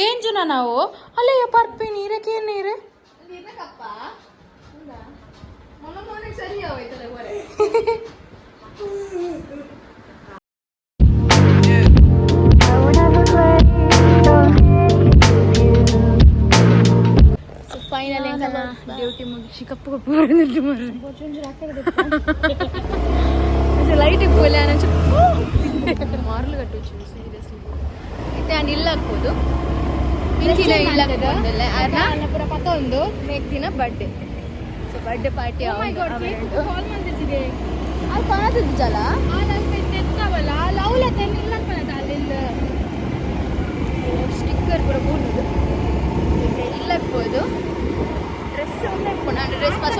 ಏಂಜುನ ನಾವು ಅಲ್ಲೇ ಪರ್ಪಿ ನೀರಕ್ಕೆ ಏನು ನೀರು ಸರಿ ಫೈನಲಿ ಡ್ಯೂಟಿ ಮುಗಿಸಿ ಕಪ್ಪು ಕಪ್ಪು ಲೈಟ್ ಇಪ್ಪಲ್ಲ ಮಾರ್ಲು ಕಟ್ಟು ಸೀರಿಯಸ್ಲಿ ಮತ್ತೆ ನಾನು ಇಲ್ಲ ಹಾಕ್ಬೋದು ಮಿಂಚಿನ ಇಲ್ಲ ಪೂರ ಪಕ್ಕ ಒಂದು ದಿನ ಬರ್ಡೇ ಸೊ ಬರ್ಡೇ ಪಾರ್ಟಿ ಅದು ಕಾಣತಿದ್ದು ಜಲ ಎತ್ತಾವಲ್ಲ ಅವಳ ಇಲ್ಲ ಅಲ್ಲಿಂದ ಸ್ಟಿಕ್ಕರ್ ಕೂಡ ಕೂಡುದು ಇಲ್ಲ ಹಾಕ್ಬೋದು ಡ್ರೆಸ್ ನಾನು ಡ್ರೆಸ್ ಕಸ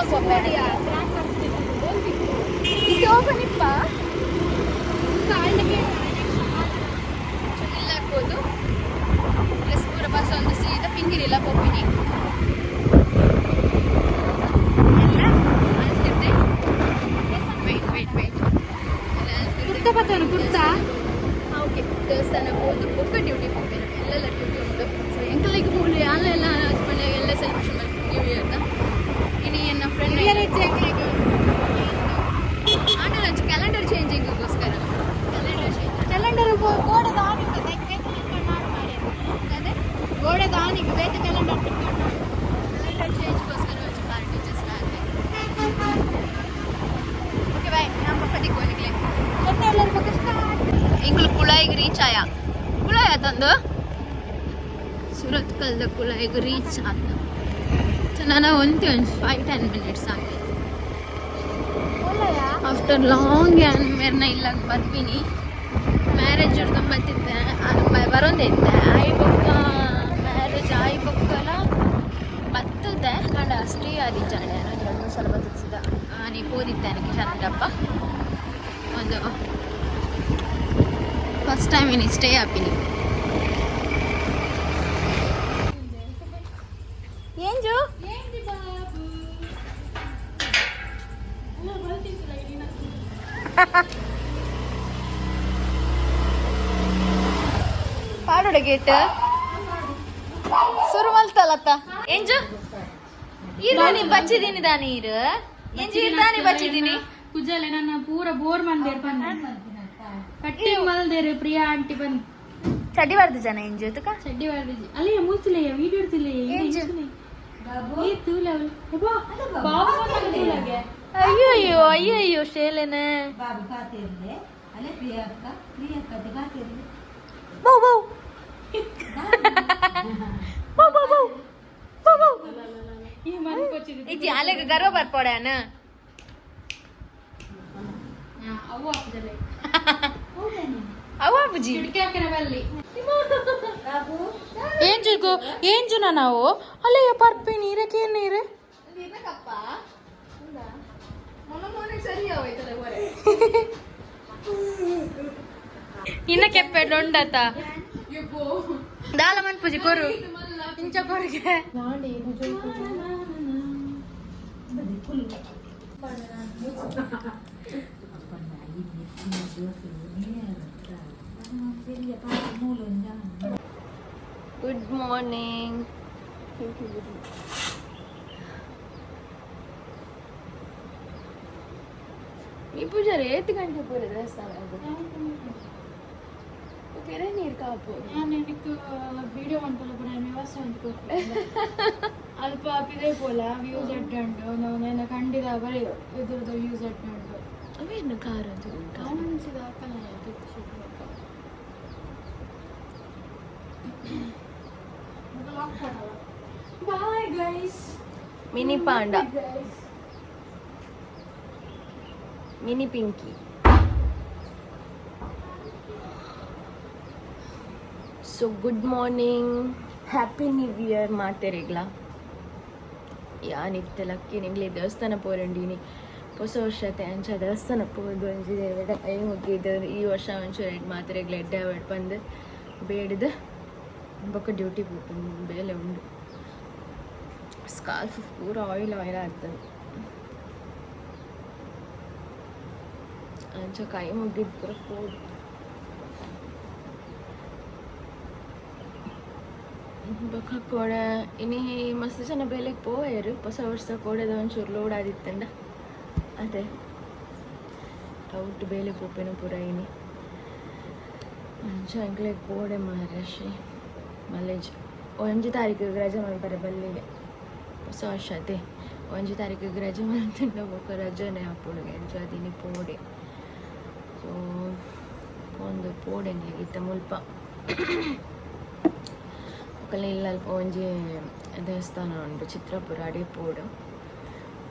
ಇದು ಓಪನ್ ಇಪ್ಪ ಇಲ್ಲ ಹಾಕ್ಬೋದು ಡ್ರೆಸ್ ಪೂರ ಬಸ್ ಒಂದು ಸೀದಾ ಪಿಂಗಿರಿಲ್ಲ ಹೋಗ್ತೀನಿ ಎಲ್ಲ ಅನ್ಸಿರ್ತೆ ವೆಯ್ಟ್ ಕುರ್ತಾ ಪತ್ತನು ಕುರ್ತಾ ಓಕೆ ದೇವಸ್ಥಾನ ಹೋದು ಬೊಕ್ಕ ಡ್ಯೂಟಿ ಹೋಗ್ಬೇಕು ಎಲ್ಲೆಲ್ಲ ಡ್ಯೂಟಿ ಉಂಟು ಸೊ ಎಂಕಲಿಗೆ ಹೋಗಲಿ ಅಲ್ಲೆಲ್ಲ ಹಸ್ಬೆಂಡ್ ಎಲ್ಲ ಸೆಲೆಬ್ರೇಷನ್ ಮಾಡಿ ನ್ಯೂ ಇಯರ್ನ ಇನ್ನು ನನ್ನ ಫ್ರೆಂಡ್ ಆಂಡ್ರೆ ಕ್ಯಾಲೆಂಡರ್ ಚೇಂಜಿಂಗಿಗೋಸ್ಕರ ಕ್ಯಾಲೆಂಡರ್ ಗೋಡೆ ದಾನಿಗೆ ಅದೇ ಗೋಡೆ ದಾನಿಗೆ ಬೇರೆ ಕ್ಯಾಲೆಂಡರ್ ಚೇಂಜ್ಗೋಸ್ಕರ వచ్చి ಪಾರ್ಟಿ ಜಸ್ಟ್ ಆಗಿದೆ ಓಕೆ ಬಾಯ್ ನಮ್ಮ ಪಕ್ಕಕ್ಕೆ ಹೋಗ್ಲಿಕ್ಕೆ ಎಲ್ಲರ ಪಕ್ಕ ಇಂಗ್ಲು ಕುಳಾಯಿಗೆ ರೀಚ್ ಆಯ ಕುಳಾಯ ತಂದು ಸುರತ್ ಕಲ್ದ ಕುಳಾಯಿಗೆ ರೀಚ್ ಆದ ನಾನು ಒಂದು 5-10 ಮಿನಿಟ್ಸ್ ಆಗಿದೆ ಆಫ್ಟರ್ ಲಾಂಗ್ ಮೇರ್ನ ಇಲ್ಲ ಬರ್ತೀನಿ ಮ್ಯಾರೇಜ್ ಹಿಡ್ಕೊಂಡು ಬರ್ತಿದ್ದೆ ಬರೋದಿದ್ದೆ ಆಯಿ ಬೊಕ್ಕ ಮ್ಯಾರೇಜ್ ಆಯಿ ಬೊಕ್ಕಲ ಬರ್ತದೆ ಕಂಡ ಅಷ್ಟೇ ಅರಿಜಾಡೆ ನಾನು 2 ಸಲ ಬತ್ತಿಸಿದ ನೀ ಹೋದಿದ್ದೇನೆ ಕಿಶನಪ್ಪ ಒಂದು ಫಸ್ಟ್ ಟೈಮ್ ಇನ್ ಸ್ಟೇ ಆಪಿನಿ ಏಂಜು ಪಾಡೋಡ ಗೇಟ್ ಸುರು ಮಲ್ತಲ್ಲತ್ತ ಎಂಜು ಇರ್ದಾನಿ ಬಚ್ಚಿದೀನಿ ದಾನಿ ಇರು ಎಂಜು ಇರ್ದಾನಿ ಬಚ್ಚಿದೀನಿ ಕುಜಲೆ ನನ್ನ ಪೂರ ಬೋರ್ ಮಂದೇರ್ ಬಂದ ಕಟ್ಟಿಂಗ್ ಮಲ್ದೇರು ಪ್ರಿಯಾ ಆಂಟಿ ಬಂದ್ ಚಡ್ಡಿ ಬಾರ್ದು ಜನ ಎಂಜು ತಕ ಚಡ್ಡಿ ಬಾರ್ದಿಜಿ ಅಲ್ಲಿ ಮುಲ್ತಿಲ್ಲ ವಿಡಿಯೋ ಇಡ್ತಿಲ್ಲ ಎಂಜು ಅಯ್ಯೋ ಅಯ್ಯೋ ಅಯ್ಯೋ ಅಯ್ಯೋ ಶೇಲೆನ ಬೌ ಬೌ ಬೌ ಬೌ ಬೌ ಬೌ ಬೌ ಇಜ್ಜಿ ಅಲೆಗ ಗರ್ವ ಬರ್ಪೋಡನ ಅವ್ವ ಬುಜಿ ಏಂಜುನ ನಾವು ಅಲ್ಲೇ ಪರ್ಪಿ ನೀರಕ್ಕೆ ಏನು ನೀರು ಇನ್ನ ಕೆಪ್ಪೆ ಡೊಂಡತ ದಾಲ ಮನ್ಪುಜಿ ಕೊರು ಇಂಚ ಕೊರಿಗೆ ಗುಡ್ ಮಾರ್ನಿಂಗ್ ಈ ಪೂಜಾರಿ 8 ಗಂಟೆ ಪೂರ ದೇವಸ್ಥಾನ ಕೆರೆ ನೀರು ಕಾಪು ನಾನು എനിക്ക് വീഡിയോ കണ്ടപ്പോൾ ഞാൻ വ്യവസ്ഥ ಅಲ್ಪ ಪಿದೆ ಪೋಲ ವ್ಯೂಸ್ ಎಟ್ಟುಂಟು ನಾನು ಖಂಡಿತ ಬರೀ ಇದ್ರದ್ದು ವ್ಯೂಸ್ ಎಟ್ಟುಂಟು ಅವೇನು ಕಾರ್ ಅದು ಕಾಣಿಸಿದ ಅಕ್ಕಲ್ಲ bye guys mini panda mini pinky so good morning happy new year ಮಾಡ್ತೇರಿಗ್ಲ ಯಾನಿತ್ತಲಕ್ಕೆ ನಿಂಗ್ಲಿ ದೇವಸ್ಥಾನ ಪೋರಂಡೀನಿ ಹೊಸ ವರ್ಷತೆ ಅಂಚ ದೇವಸ್ಥಾನ ಪೋದು ಅಂಜಿದೆ ಕೈ ಮುಗಿದು ಈ ವರ್ಷ ಒಂಚೂರು ಎಡ್ ಮಾತ್ರೆಗ್ಲ ಎಡ್ಡೆ ಅವಡ್ ಬಂದು ಬೇಡಿದ ಬೊಕ್ಕ ಡ್ಯೂಟಿ ಪೋಪುಂಡು ಬೇಲೆ ಉಂಡು ಸ್ಕಾಲ್ಫ್ ಪೂರ ಆಯಿಲ್ ಆಗ್ತದೆ ಅಂಚ ಕೈ ಮುಗಿದ್ ಪೂರ ಪೋದು ಬೊಕ್ಕ ಕೋಡ ಇನಿ ಮಸ್ತ್ ಜನ ಬೇಲೆಗೆ ಪೋಯರು ಹೊಸ ವರ್ಷ ಕೋಡೆದ ಒಂಚೂರು ಲೋಡ್ ಆದಿತ್ತಂಡ ಅದೇ ಔಟ್ ಬೇಲೆ ಪೋಪೆನ ಪೂರ ಇನಿ ಅಂಕ್ಲೆಗ್ ಪೋಡೆ ಮಹಾರಾಷ್ಟ್ರ ಮಲ್ಲೇಜ್ 1 ತಾರೀಕಿಗೆ ರಜೆ ಮಾಡ್ತಾರೆ ಬಲ್ಲಿಗೆ ಹೊಸ ವರ್ಷ ಅದೇ 1 ತಾರೀಕಿಗೆ ರಜೆ ಮಾಡ್ತಿಂಡ ಬೊಕ್ಕ ರಜನೆ ಹಾಪುಡುಗೆ ಎಂಜಾದಿನಿ ಪೋಡೆ ಸೊ ಒಂದು ಪೋಡೆ ಇತ್ತ ಮುಲ್ಪ ಒಕ್ಕಲೆ ಇಲ್ಲ ಅಲ್ಪ ಒಂಜಿ ದೇವಸ್ಥಾನ ಉಂಟು ಚಿತ್ರಪುರ ಅಡಿಪೋಡು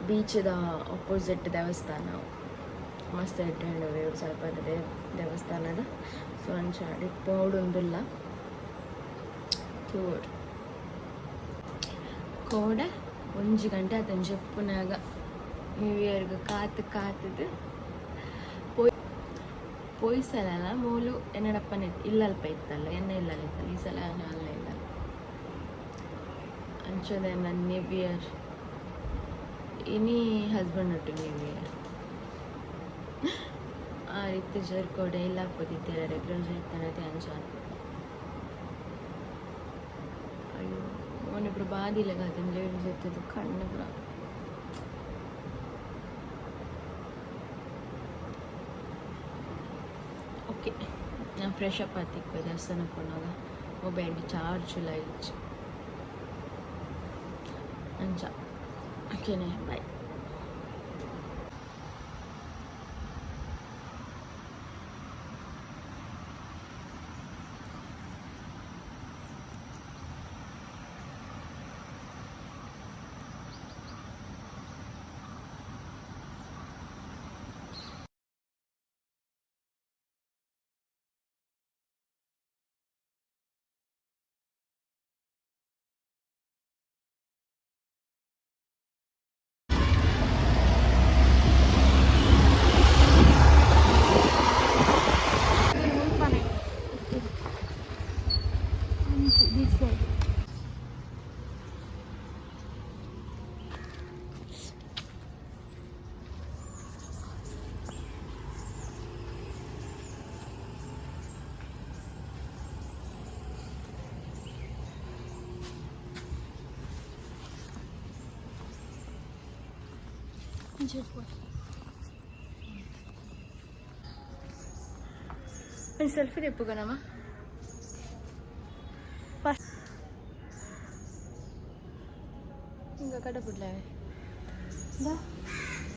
ಬೀಚ್ದ ಅಪೋಸಿಟ್ ದೇವಸ್ಥಾನ ಮಸ್ತ್ ಇಟ್ಟು ವೇವ್ ಸ್ವಲ್ಪ ದೇವಸ್ಥಾನದ ಸೊ ಅಂಚ ಅಡಿಪೋಡು ಉಂದುಲ್ಲ ತೋಡ್ ಕೋಡ 1 ಗಂಟೆ ಆತನ ಜಪ್ಪುನಾಗ ನ್ಯೂ ಇಯರ್ಗೆ ಕಾತದು ಪೋಯ್ಸಲ ಮೂಲು ಎನ್ನಡಪ್ಪನ ಇಲ್ಲಲ್ಪ ಇತ್ತಲ್ಲ ಇಲ್ಲಲ್ಲ ಇತ್ತಲ್ಲ ಈ ಸಲ ಅಲ್ಲ ಇಲ್ಲ ಅಂಚದೆ ನನ್ನ ನ್ಯೂ ಇಯರ್ ಇನಿ ಹಸ್ಬೆಂಡ್ ಒಟ್ಟು ನ್ಯೂ ಇಯರ್ ಆ ರೀತಿ ಜರ್ಕೋಡೆ ಇಲ್ಲ ಹಾಕೋದಿತ್ತು ರೆಗ್ಯುಲರ್ ಇರ್ತಾನೈತೆ ಅಂಚ ಅಯ್ಯೋ ಅವನಿಬ್ರು ಬಾದಿಲ್ಲ ಅದನ್ನ ಲೇಡೀಸ್ ಇರ್ತದ್ದು ಕಣ್ಣು ಪುರ ಓಕೆ ನಾನು ಫ್ರೆಶ್ ಅಪ್ ಆತಿಕ್ಕು ದೇವಸ್ಥಾನಕ್ಕೆ ಹೋದಾಗ ಮೊಬೈಲ್ ಚಾರ್ಜ್ ಲೈಟ್ ಅಂಚ ಓಕೆನೇ ಬಾಯ್ ಒಂದು ಸೆಲ್ಫಿ ತೆಪ್ಪುಗನಮ್ಮ